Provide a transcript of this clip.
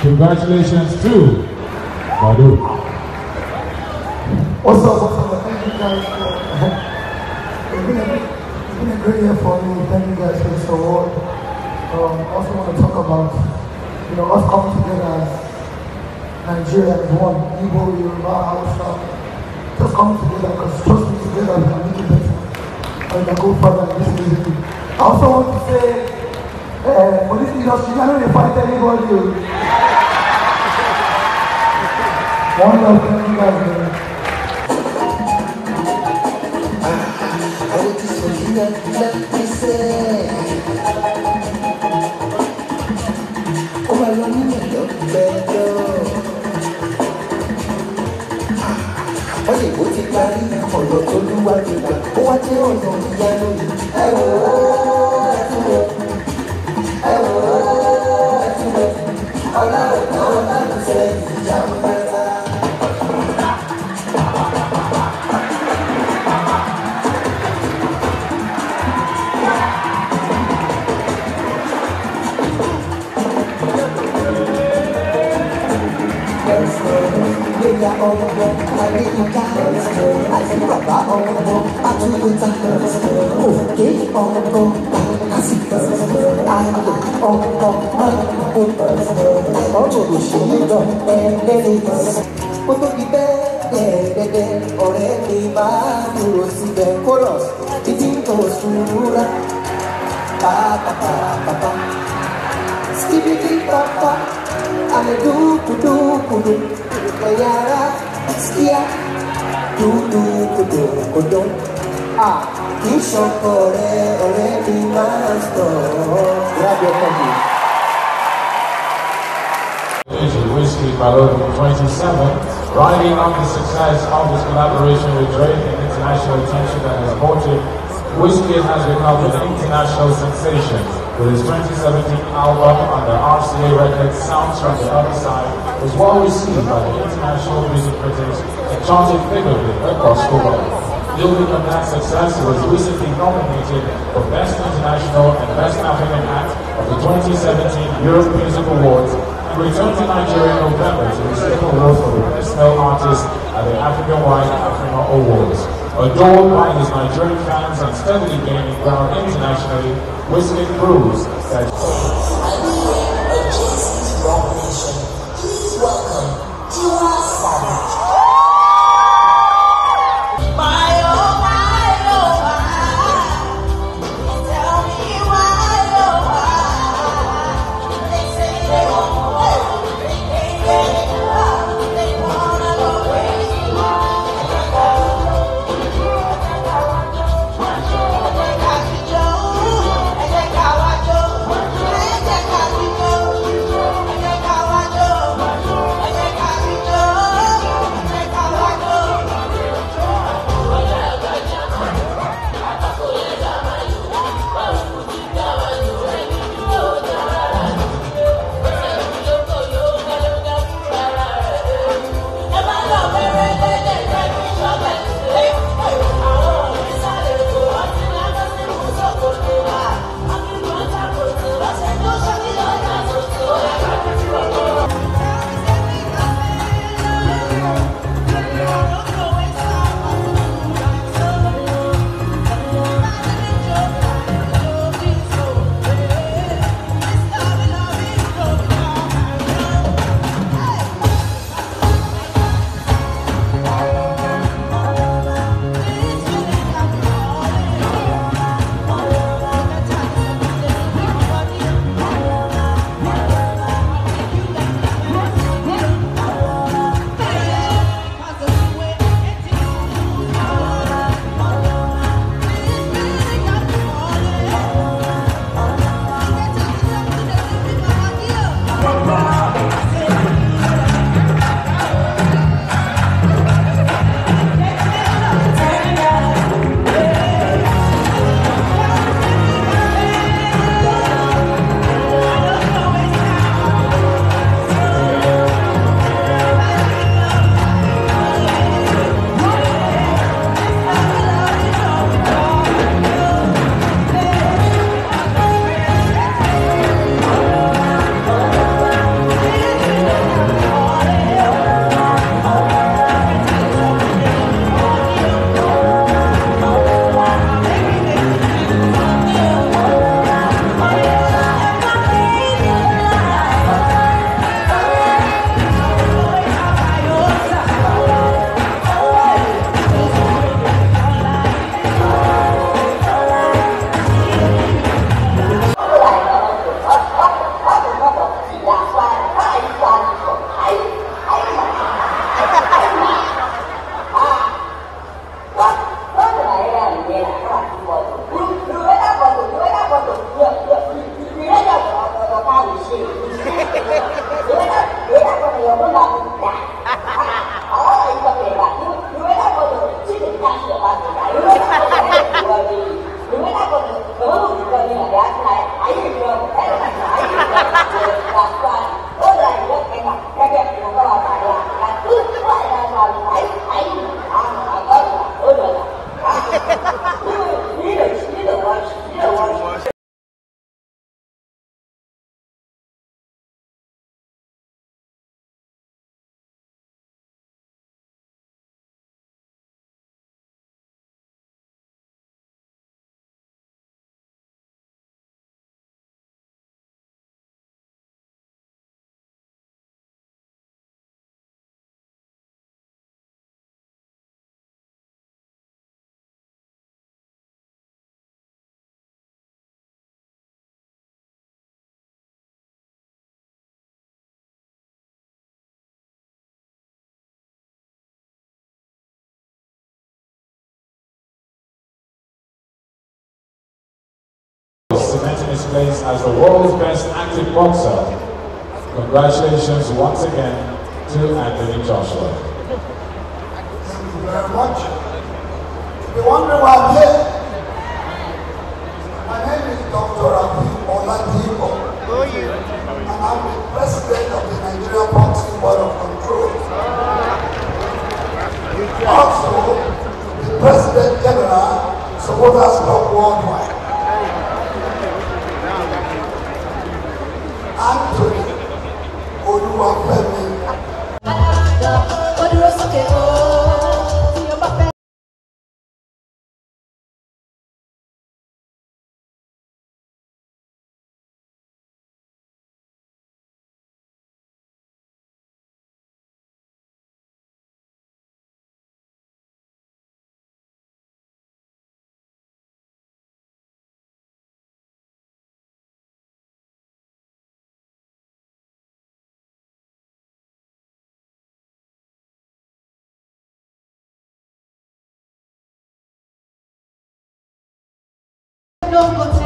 Congratulations to Badu. What's up? Thank you guys. It's been a great year for me. Thank you guys for this award. Also want to talk about, us coming together as Nigerians, one, Igbo, Yoruba, Hausa, just coming together, because trust me, together we can make it better. And we can go further in this music. I also want to say, for this industry, I don't fight anybody. One love, thank you guys, man. Wizkid Balloon 27, riding on the success of his collaboration with Drake and international attention that has brought him, Wizkid has become an international sensation. With his 2017 album under RCA Records, Sounds from the Other Side was well received by the international music critics and charted favorably across the world. Building on that success, he was recently nominated for Best International and Best African Act of the 2017 Europe Music Awards and returned to Nigeria in November to receive an award for the Best Male Artist at the African White Africa Awards. Adored by his Nigerian fans and steadily gaining ground internationally, Wizkid proves that Please welcome Tiwa. place as the world's best active boxer. Congratulations once again to Anthony Joshua. Thank you very much. If you're wondering why I'm here, my name is Dr. Onalaja, and I'm the president of the Nigerian Boxing Board of Control. Also, the President General, Supporters Club Worldwide. Anthony Oluwafemi. Don't go